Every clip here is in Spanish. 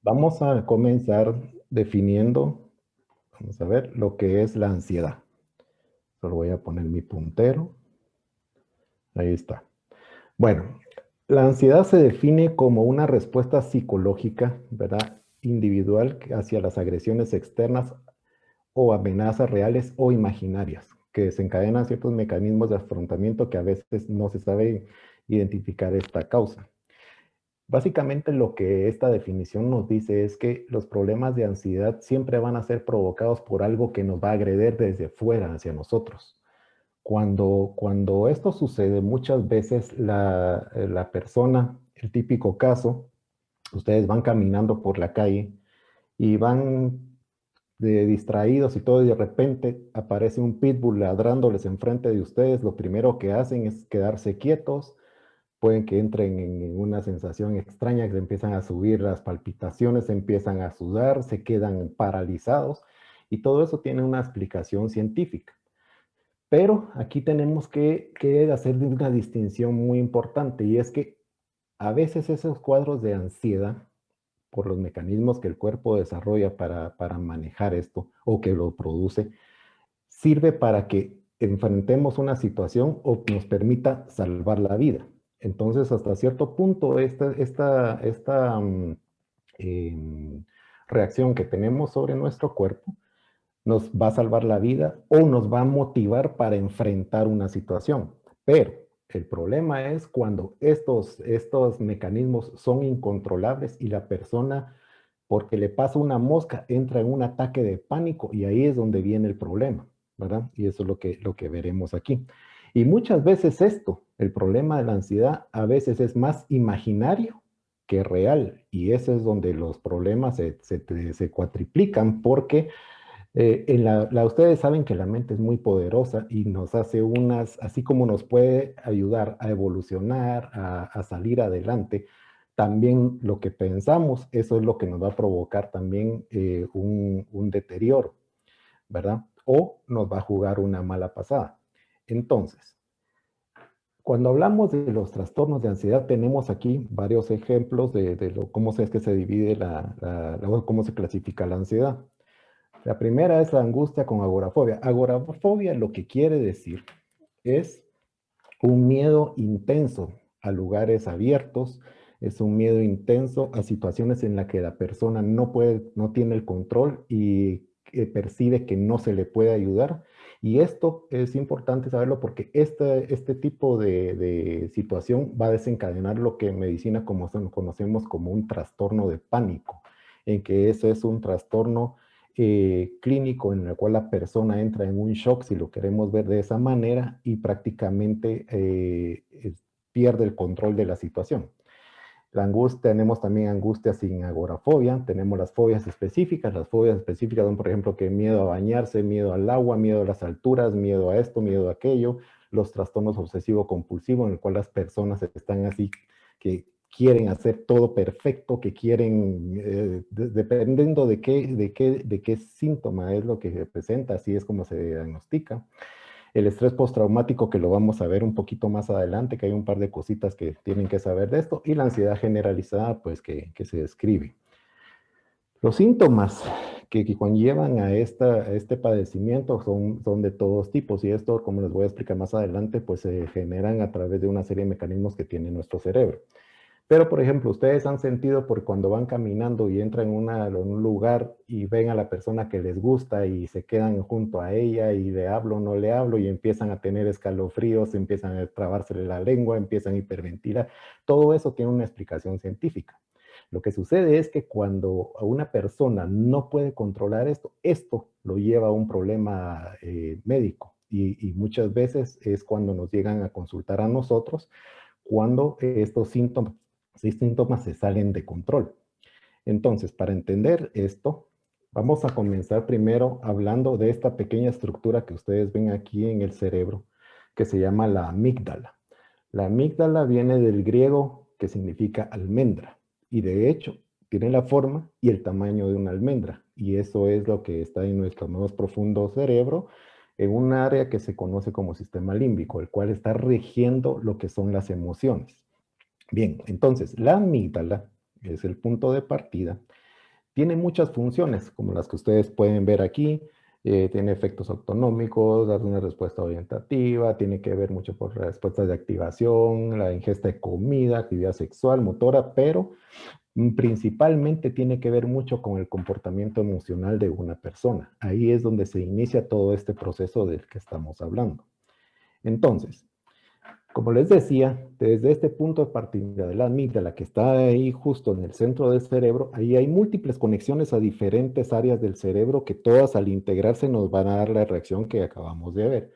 Vamos a comenzar definiendo, vamos a ver, lo que es la ansiedad. Solo voy a poner mi puntero. Ahí está. Bueno, la ansiedad se define como una respuesta psicológica, ¿verdad? Individual hacia las agresiones externas o amenazas reales o imaginarias, que desencadenan ciertos mecanismos de afrontamiento que a veces no se sabe identificar esta causa. Básicamente lo que esta definición nos dice es que los problemas de ansiedad siempre van a ser provocados por algo que nos va a agredir desde fuera hacia nosotros. Cuando esto sucede, muchas veces la persona, el típico caso, ustedes van caminando por la calle y van distraídos y todo, y de repente aparece un pitbull ladrándoles enfrente de ustedes. Lo primero que hacen es quedarse quietos, pueden que entren en una sensación extraña, que se empiezan a subir las palpitaciones, se empiezan a sudar, se quedan paralizados, y todo eso tiene una explicación científica. Pero aquí tenemos que hacer una distinción muy importante, y es que a veces esos cuadros de ansiedad, por los mecanismos que el cuerpo desarrolla para manejar esto o que lo produce, sirve para que enfrentemos una situación o nos permita salvar la vida. Entonces, hasta cierto punto, esta em, reacción que tenemos sobre nuestro cuerpo nos va a salvar la vida o nos va a motivar para enfrentar una situación. Pero el problema es cuando estos mecanismos son incontrolables y la persona, porque le pasa una mosca, entra en un ataque de pánico, y ahí es donde viene el problema, ¿verdad? Y eso es lo que veremos aquí. Y muchas veces el problema de la ansiedad, a veces es más imaginario que real. Y ese es donde los problemas se cuatriplican, porque ustedes saben que la mente es muy poderosa y nos hace así como nos puede ayudar a evolucionar, a salir adelante, también lo que pensamos, eso es lo que nos va a provocar también un deterioro, ¿verdad? O nos va a jugar una mala pasada. Entonces, cuando hablamos de los trastornos de ansiedad, tenemos aquí varios ejemplos de cómo es que se divide cómo se clasifica la ansiedad. La primera es la angustia con agorafobia. Agorafobia lo que quiere decir es un miedo intenso a lugares abiertos, es un miedo intenso a situaciones en las que la persona no tiene el control y percibe que no se le puede ayudar. Y esto es importante saberlo porque este tipo de situación va a desencadenar lo que en medicina conocemos como un trastorno de pánico, en que eso es un trastorno clínico en el cual la persona entra en un shock, si lo queremos ver de esa manera, y prácticamente pierde el control de la situación. La angustia, tenemos también angustia sin agorafobia, tenemos las fobias específicas. Las fobias específicas son, por ejemplo, que miedo a bañarse, miedo al agua, miedo a las alturas, miedo a esto, miedo a aquello, los trastornos obsesivo-compulsivos, en el cual las personas están así, que quieren hacer todo perfecto, que quieren, dependiendo de qué síntoma es lo que se presenta, así es como se diagnostica. El estrés postraumático, que lo vamos a ver un poquito más adelante, que hay un par de cositas que tienen que saber de esto, y la ansiedad generalizada, pues que se describe. Los síntomas que conllevan a este padecimiento son de todos tipos, y esto, como les voy a explicar más adelante, pues se generan a través de una serie de mecanismos que tiene nuestro cerebro. Pero, por ejemplo, ustedes han sentido por cuando van caminando y entran en un lugar y ven a la persona que les gusta y se quedan junto a ella y le hablo, no le hablo, y empiezan a tener escalofríos, empiezan a trabársele la lengua, empiezan a hiperventilar. Todo eso tiene una explicación científica. Lo que sucede es que cuando a una persona no puede controlar esto lo lleva a un problema médico, y muchas veces es cuando nos llegan a consultar a nosotros, cuando estos síntomas se salen de control. Entonces, para entender esto, vamos a comenzar primero hablando de esta pequeña estructura que ustedes ven aquí en el cerebro, que se llama la amígdala. La amígdala viene del griego, que significa almendra, y de hecho tiene la forma y el tamaño de una almendra, y eso es lo que está en nuestro más profundo cerebro, en un área que se conoce como sistema límbico, el cual está rigiendo lo que son las emociones. Bien, entonces la amígdala es el punto de partida, Tiene muchas funciones, como las que ustedes pueden ver aquí. Tiene efectos autonómicos, dar una respuesta orientativa, tiene que ver mucho por respuestas de activación, la ingesta de comida, actividad sexual, motora, pero principalmente tiene que ver mucho con el comportamiento emocional de una persona. Ahí es donde se inicia todo este proceso del que estamos hablando. Entonces, como les decía, desde este punto de partida de la amígdala, que está ahí justo en el centro del cerebro, ahí hay múltiples conexiones a diferentes áreas del cerebro que todas al integrarse nos van a dar la reacción que acabamos de ver.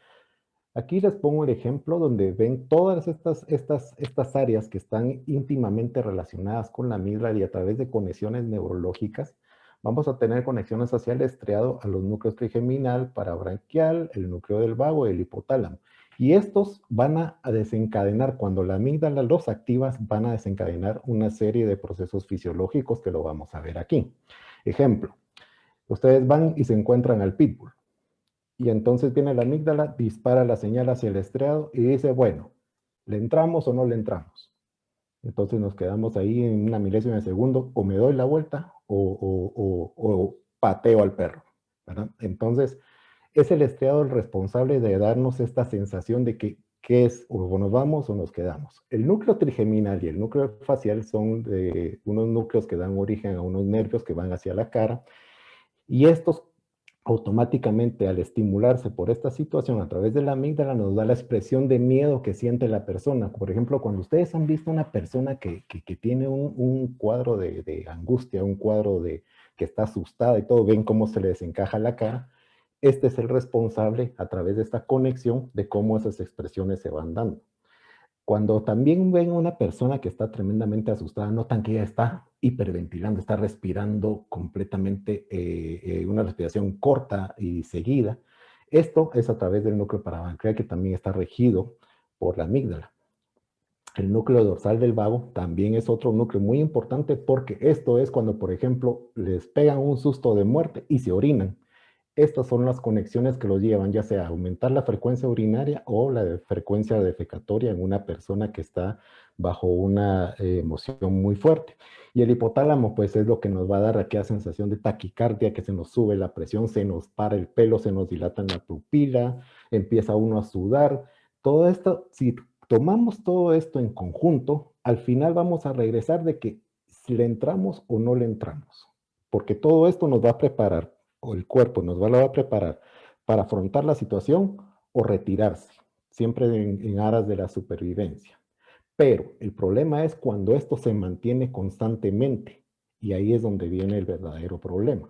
Aquí les pongo el ejemplo donde ven todas estas áreas que están íntimamente relacionadas con la amígdala y a través de conexiones neurológicas vamos a tener conexiones hacia el estriado, a los núcleos trigeminal, parabranquial, el núcleo del vago y el hipotálamo. Y estos van a desencadenar, cuando la amígdala los activas, van a desencadenar una serie de procesos fisiológicos que lo vamos a ver aquí. Ejemplo, ustedes van y se encuentran al pitbull. Y entonces viene la amígdala, dispara la señal hacia el estriado y dice, bueno, ¿le entramos o no le entramos? Entonces nos quedamos ahí en una milésima de segundo, o me doy la vuelta o pateo al perro, ¿verdad? Entonces es el estriado el responsable de darnos esta sensación de que ¿qué es? O nos vamos o nos quedamos. El núcleo trigeminal y el núcleo facial son unos núcleos que dan origen a unos nervios que van hacia la cara y estos automáticamente al estimularse por esta situación a través de la amígdala nos da la expresión de miedo que siente la persona. Por ejemplo, cuando ustedes han visto una persona que tiene un cuadro de angustia, un cuadro de que está asustada y todo, ven cómo se le desencaja la cara. Este es el responsable a través de esta conexión de cómo esas expresiones se van dando. Cuando también ven a una persona que está tremendamente asustada, notan que ella está hiperventilando, está respirando completamente una respiración corta y seguida. Esto es a través del núcleo parapancreas que también está regido por la amígdala. El núcleo dorsal del vago también es otro núcleo muy importante porque esto es cuando, por ejemplo, les pegan un susto de muerte y se orinan. Estas son las conexiones que los llevan, ya sea a aumentar la frecuencia urinaria o la frecuencia defecatoria en una persona que está bajo una emoción muy fuerte. Y el hipotálamo, pues, es lo que nos va a dar aquella sensación de taquicardia, que se nos sube la presión, se nos para el pelo, se nos dilata en la pupila, empieza uno a sudar. Todo esto, si tomamos todo esto en conjunto, al final vamos a regresar de que si le entramos o no le entramos. Porque todo esto nos va a preparar o el cuerpo lo va a preparar para afrontar la situación o retirarse, siempre en aras de la supervivencia. Pero el problema es cuando esto se mantiene constantemente y ahí es donde viene el verdadero problema.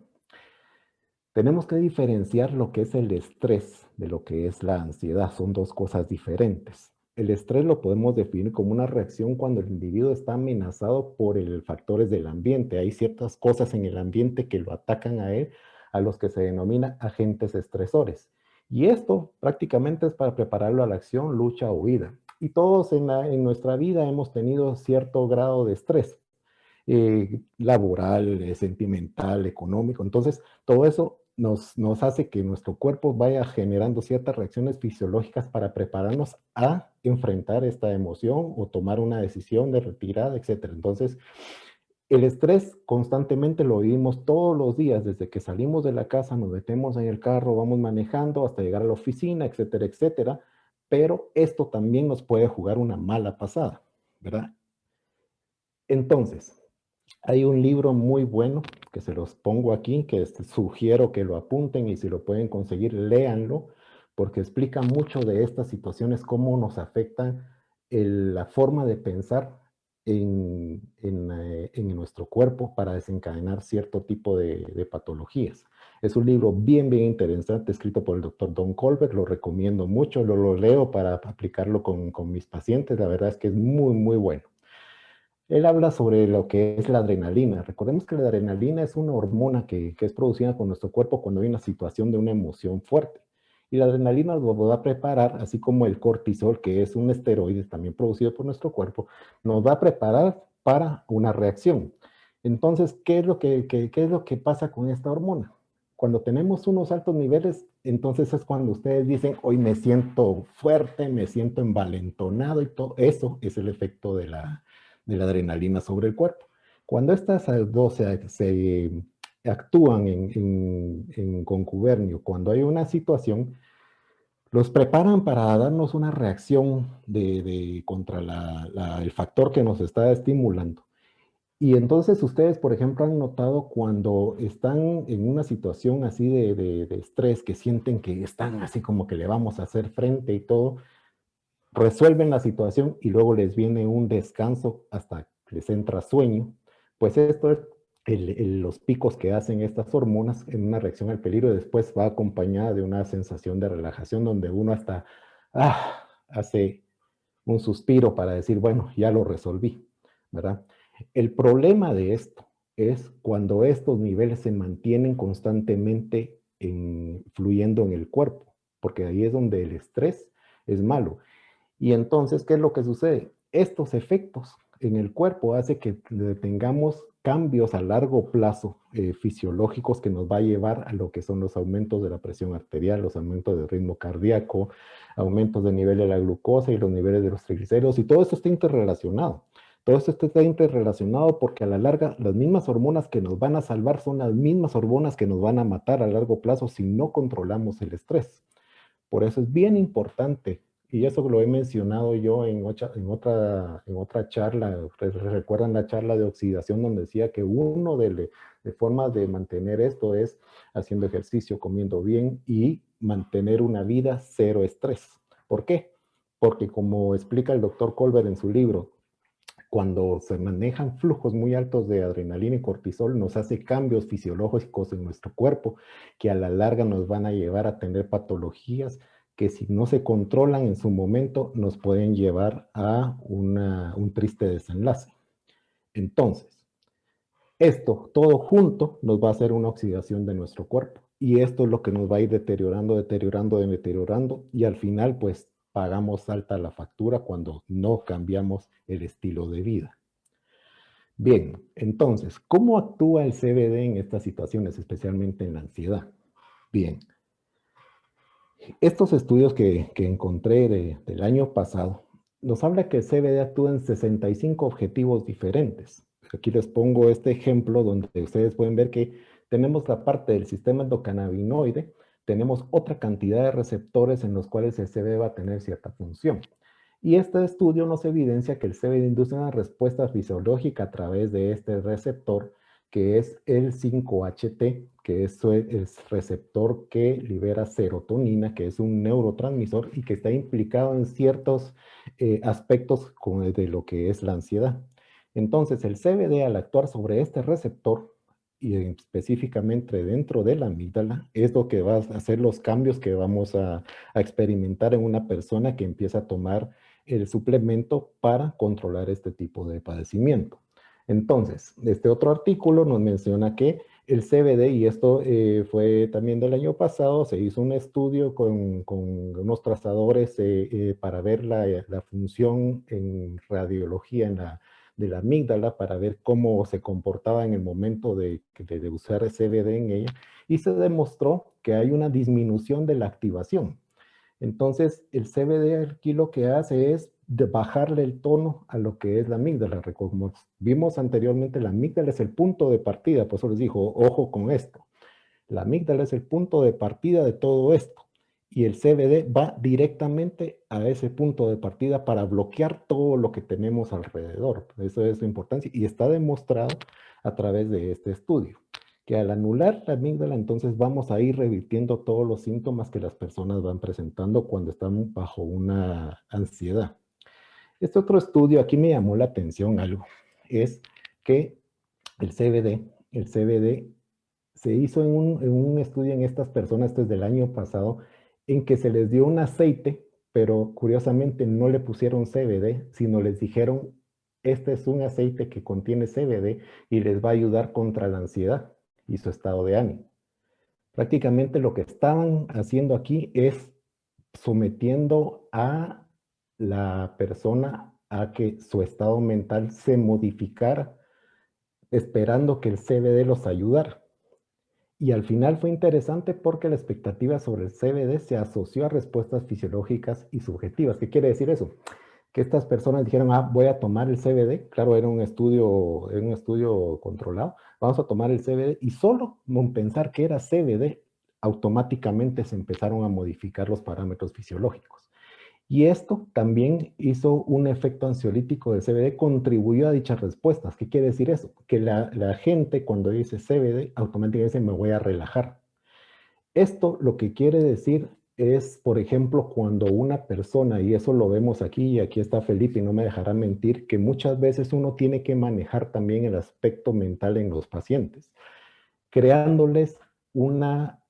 Tenemos que diferenciar lo que es el estrés de lo que es la ansiedad. Son dos cosas diferentes. El estrés lo podemos definir como una reacción cuando el individuo está amenazado por factores del ambiente. Hay ciertas cosas en el ambiente que lo atacan a él, a los que se denomina agentes estresores. Y esto prácticamente es para prepararlo a la acción, lucha o huida. Y todos en nuestra vida hemos tenido cierto grado de estrés. Laboral, sentimental, económico. Entonces, todo eso nos hace que nuestro cuerpo vaya generando ciertas reacciones fisiológicas para prepararnos a enfrentar esta emoción o tomar una decisión de retirada, etc. Entonces, el estrés constantemente lo vivimos todos los días, desde que salimos de la casa, nos metemos en el carro, vamos manejando hasta llegar a la oficina, etcétera, etcétera. Pero esto también nos puede jugar una mala pasada, ¿verdad? Entonces, hay un libro muy bueno que se los pongo aquí, que sugiero que lo apunten y si lo pueden conseguir, léanlo, porque explica mucho de estas situaciones, cómo nos afectan la forma de pensar en nuestro cuerpo para desencadenar cierto tipo de patologías. Es un libro bien, bien interesante, escrito por el doctor Don Colbert, lo recomiendo mucho, lo leo para aplicarlo con mis pacientes, la verdad es que es muy, muy bueno. Él habla sobre lo que es la adrenalina. Recordemos que la adrenalina es una hormona que es producida por nuestro cuerpo cuando hay una situación de una emoción fuerte. Y la adrenalina nos va a preparar, así como el cortisol, que es un esteroide también producido por nuestro cuerpo, nos va a preparar para una reacción. Entonces, ¿qué es lo que pasa con esta hormona? Cuando tenemos unos altos niveles, entonces es cuando ustedes dicen, hoy me siento fuerte, me siento envalentonado y todo eso es el efecto de la adrenalina sobre el cuerpo. Cuando estas dos actúan en concubernio cuando hay una situación, los preparan para darnos una reacción contra el factor que nos está estimulando. Y entonces ustedes, por ejemplo, han notado cuando están en una situación así de estrés, que sienten que están así como que le vamos a hacer frente y todo, resuelven la situación y luego les viene un descanso hasta que les entra sueño. Pues esto es los picos que hacen estas hormonas en una reacción al peligro, y después va acompañada de una sensación de relajación donde uno hasta hace un suspiro para decir, bueno, ya lo resolví, ¿verdad? El problema de esto es cuando estos niveles se mantienen constantemente fluyendo en el cuerpo, porque ahí es donde el estrés es malo. Y entonces, ¿qué es lo que sucede? Estos efectos en el cuerpo hace que tengamos cambios a largo plazo fisiológicos que nos va a llevar a lo que son los aumentos de la presión arterial, los aumentos del ritmo cardíaco, aumentos de nivel de la glucosa y los niveles de los triglicéridos, y todo esto está interrelacionado. Todo esto está interrelacionado porque a la larga las mismas hormonas que nos van a salvar son las mismas hormonas que nos van a matar a largo plazo si no controlamos el estrés. Por eso es bien importante, y eso lo he mencionado yo en otra charla. ¿Recuerdan la charla de oxidación donde decía que uno de formas de mantener esto es haciendo ejercicio, comiendo bien y mantener una vida cero estrés? ¿Por qué? Porque como explica el doctor Colbert en su libro, cuando se manejan flujos muy altos de adrenalina y cortisol, nos hace cambios fisiológicos en nuestro cuerpo que a la larga nos van a llevar a tener patologías que si no se controlan en su momento nos pueden llevar a un triste desenlace. Entonces, esto todo junto nos va a hacer una oxidación de nuestro cuerpo. Y esto es lo que nos va a ir deteriorando, deteriorando, deteriorando. Y al final, pues, pagamos alta la factura cuando no cambiamos el estilo de vida. Bien, entonces, ¿cómo actúa el CBD en estas situaciones, especialmente en la ansiedad? Bien, estos estudios que encontré del año pasado nos habla que el CBD actúa en 65 objetivos diferentes. Aquí les pongo este ejemplo donde ustedes pueden ver que tenemos la parte del sistema endocannabinoide, tenemos otra cantidad de receptores en los cuales el CBD va a tener cierta función. Y este estudio nos evidencia que el CBD induce una respuesta fisiológica a través de este receptor, que es el 5-HT, que es el receptor que libera serotonina, que es un neurotransmisor y que está implicado en ciertos aspectos de lo que es la ansiedad. Entonces, el CBD, al actuar sobre este receptor, y específicamente dentro de la amígdala, es lo que va a hacer los cambios que vamos a experimentar en una persona que empieza a tomar el suplemento para controlar este tipo de padecimiento. Entonces, este otro artículo nos menciona que el CBD, y esto fue también del año pasado, se hizo un estudio con unos trazadores para ver la función en radiología de la amígdala, para ver cómo se comportaba en el momento de usar el CBD en ella, y se demostró que hay una disminución de la activación. Entonces, el CBD aquí lo que hace es bajarle el tono a lo que es la amígdala. Como vimos anteriormente, la amígdala es el punto de partida, por eso les digo, ojo con esto. La amígdala es el punto de partida de todo esto. Y el CBD va directamente a ese punto de partida para bloquear todo lo que tenemos alrededor. Eso es su importancia y está demostrado a través de este estudio, que al anular la amígdala, entonces vamos a ir revirtiendo todos los síntomas que las personas van presentando cuando están bajo una ansiedad. Este otro estudio, aquí me llamó la atención algo, es que el CBD se hizo en un estudio en estas personas, esto es del año pasado, en que se les dio un aceite, pero curiosamente no le pusieron CBD, sino les dijeron, este es un aceite que contiene CBD y les va a ayudar contra la ansiedad y su estado de ánimo. Prácticamente lo que estaban haciendo aquí es sometiendo a la persona a que su estado mental se modificara, esperando que el CBD los ayudara. Y al final fue interesante porque la expectativa sobre el CBD se asoció a respuestas fisiológicas y subjetivas. ¿Qué quiere decir eso? que estas personas dijeron, ah, voy a tomar el CBD, claro, era un estudio controlado, vamos a tomar el CBD, y solo con pensar que era CBD, automáticamente se empezaron a modificar los parámetros fisiológicos. Y esto también hizo un efecto ansiolítico del CBD, contribuyó a dichas respuestas. ¿Qué quiere decir eso? Que la gente cuando dice CBD, automáticamente dice, me voy a relajar. Esto lo que quiere decir es, por ejemplo, cuando una persona, y eso lo vemos aquí, y aquí está Felipe y no me dejará mentir, que muchas veces uno tiene que manejar también el aspecto mental en los pacientes, creándoles una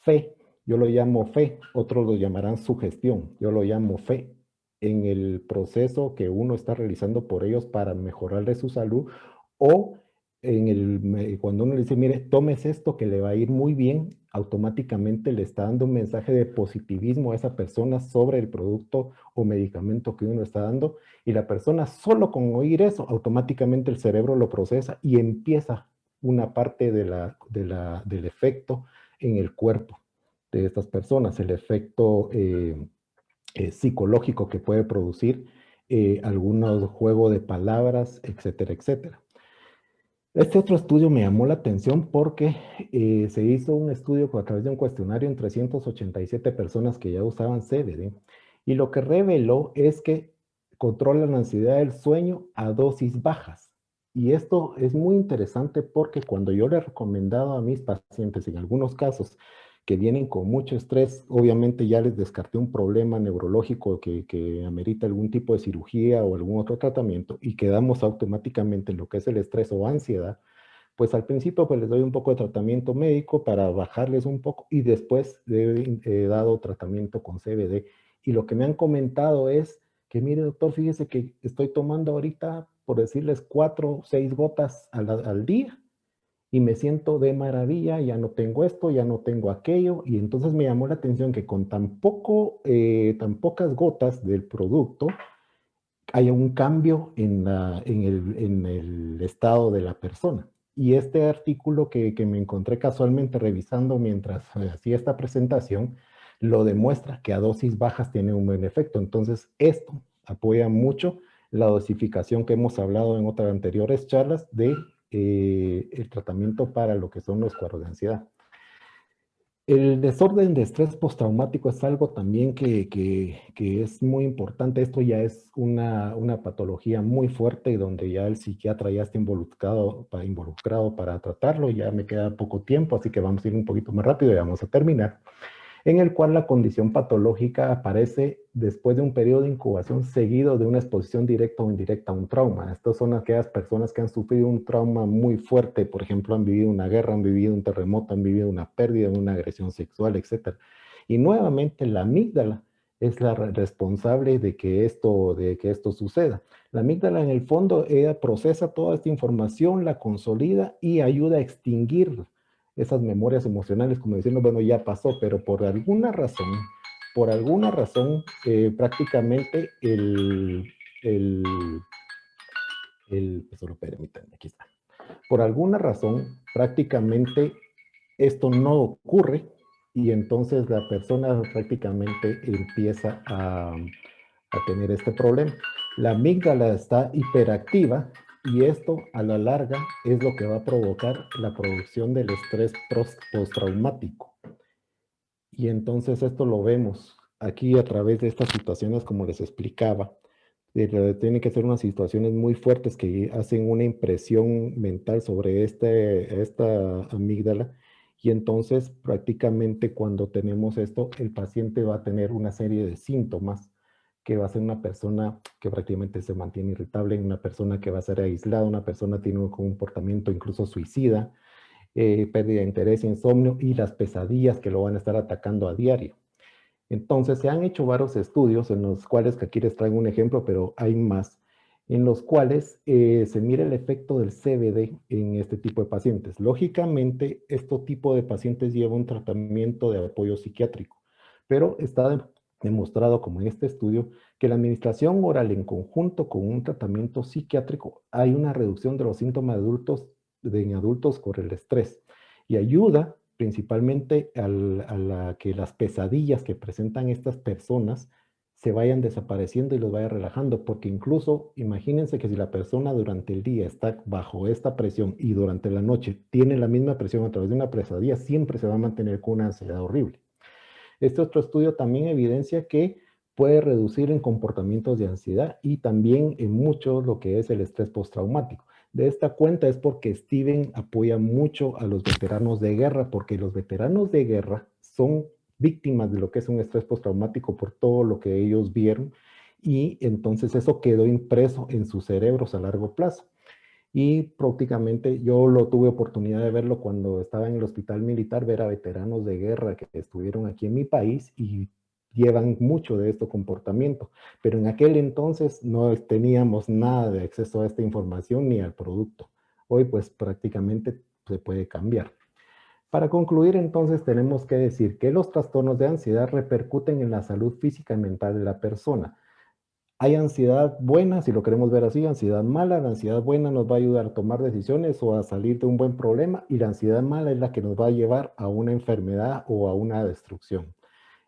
fe, yo lo llamo fe, otros lo llamarán sugestión, yo lo llamo fe en el proceso que uno está realizando por ellos para mejorarle su salud, o cuando uno le dice, mire, tomes esto que le va a ir muy bien, automáticamente le está dando un mensaje de positivismo a esa persona sobre el producto o medicamento que uno está dando, y la persona solo con oír eso, automáticamente el cerebro lo procesa y empieza una parte del efecto en el cuerpo de estas personas, el efecto psicológico que puede producir algunos juegos de palabras, etcétera, etcétera. Este otro estudio me llamó la atención porque se hizo un estudio a través de un cuestionario en 387 personas que ya usaban CBD, y lo que reveló es que controlan la ansiedad del sueño a dosis bajas. Y esto es muy interesante porque cuando yo le he recomendado a mis pacientes, en algunos casos que vienen con mucho estrés, obviamente ya les descarté un problema neurológico que amerita algún tipo de cirugía o algún otro tratamiento, y quedamos automáticamente en lo que es el estrés o ansiedad, pues al principio pues les doy un poco de tratamiento médico para bajarles un poco, y después he dado tratamiento con CBD. Y lo que me han comentado es que, mire doctor, fíjese que estoy tomando ahorita, por decirles, 4 o 6 gotas al día, y me siento de maravilla, ya no tengo esto, ya no tengo aquello, y entonces me llamó la atención que con tan pocas gotas del producto, haya un cambio en el estado de la persona. Y este artículo que me encontré casualmente revisando mientras hacía esta presentación, lo demuestra que a dosis bajas tiene un buen efecto. Entonces, esto apoya mucho la dosificación que hemos hablado en otras anteriores charlas de el tratamiento para lo que son los cuadros de ansiedad. El desorden de estrés postraumático es algo también que es muy importante. Esto ya es una patología muy fuerte, donde ya el psiquiatra ya está involucrado para tratarlo. Ya me queda poco tiempo, así que vamos a ir un poquito más rápido y vamos a terminar, en el cual la condición patológica aparece después de un periodo de incubación seguido de una exposición directa o indirecta a un trauma. Estas son aquellas personas que han sufrido un trauma muy fuerte, por ejemplo, han vivido una guerra, han vivido un terremoto, han vivido una pérdida, una agresión sexual, etc. Y nuevamente la amígdala es la responsable de que esto suceda. La amígdala, en el fondo, ella procesa toda esta información, la consolida y ayuda a extinguir esas memorias emocionales, como diciendo, bueno, ya pasó, pero por alguna razón, prácticamente el, solo permítanme, aquí está. Por alguna razón, prácticamente esto no ocurre, y entonces la persona prácticamente empieza a tener este problema. La amígdala está hiperactiva, y esto a la larga es lo que va a provocar la producción del estrés postraumático. Y entonces esto lo vemos aquí a través de estas situaciones, como les explicaba. Tienen que ser unas situaciones muy fuertes que hacen una impresión mental sobre esta amígdala, y entonces prácticamente cuando tenemos esto, el paciente va a tener una serie de síntomas, que va a ser una persona que prácticamente se mantiene irritable, una persona que va a ser aislada, una persona que tiene un comportamiento incluso suicida, pérdida de interés, insomnio y las pesadillas que lo van a estar atacando a diario. Entonces, se han hecho varios estudios en los cuales, que aquí les traigo un ejemplo, pero hay más, en los cuales se mira el efecto del CBD en este tipo de pacientes. Lógicamente, este tipo de pacientes lleva un tratamiento de apoyo psiquiátrico, pero está demostrado, como en este estudio, que la administración oral en conjunto con un tratamiento psiquiátrico, hay una reducción de los síntomas en adultos por el estrés, y ayuda principalmente a que las pesadillas que presentan estas personas se vayan desapareciendo y los vaya relajando, porque incluso imagínense que si la persona durante el día está bajo esta presión y durante la noche tiene la misma presión a través de una pesadilla, siempre se va a mantener con una ansiedad horrible. Este otro estudio también evidencia que puede reducir en comportamientos de ansiedad y también en mucho lo que es el estrés postraumático. De esta cuenta es porque Steven apoya mucho a los veteranos de guerra, porque los veteranos de guerra son víctimas de lo que es un estrés postraumático por todo lo que ellos vieron y entonces eso quedó impreso en sus cerebros a largo plazo. Y prácticamente yo lo tuve oportunidad de verlo cuando estaba en el hospital militar, ver a veteranos de guerra que estuvieron aquí en mi país y llevan mucho de este comportamiento. Pero en aquel entonces no teníamos nada de acceso a esta información ni al producto. Hoy pues prácticamente se puede cambiar. Para concluir, entonces, tenemos que decir que los trastornos de ansiedad repercuten en la salud física y mental de la persona. Hay ansiedad buena, si lo queremos ver así, ansiedad mala. La ansiedad buena nos va a ayudar a tomar decisiones o a salir de un buen problema y la ansiedad mala es la que nos va a llevar a una enfermedad o a una destrucción.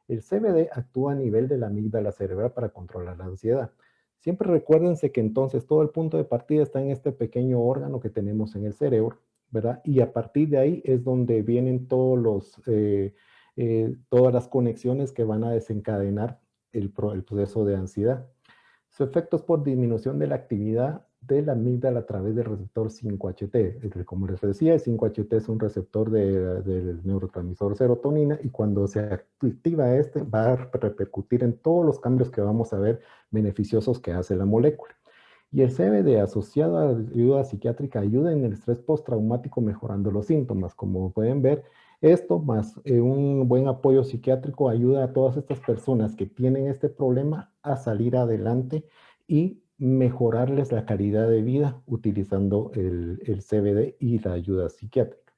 El CBD actúa a nivel de la amígdala cerebral para controlar la ansiedad. Siempre recuérdense que entonces todo el punto de partida está en este pequeño órgano que tenemos en el cerebro, ¿verdad? Y a partir de ahí es donde vienen todas las conexiones que van a desencadenar el proceso de ansiedad. Su efecto es por disminución de la actividad de la amígdala a través del receptor 5-HT. Como les decía, el 5-HT es un receptor del neurotransmisor serotonina y cuando se activa este va a repercutir en todos los cambios que vamos a ver beneficiosos que hace la molécula. Y el CBD asociado a ayuda psiquiátrica ayuda en el estrés postraumático mejorando los síntomas. Como pueden ver, esto más un buen apoyo psiquiátrico ayuda a todas estas personas que tienen este problema a salir adelante y mejorarles la calidad de vida utilizando el CBD y la ayuda psiquiátrica.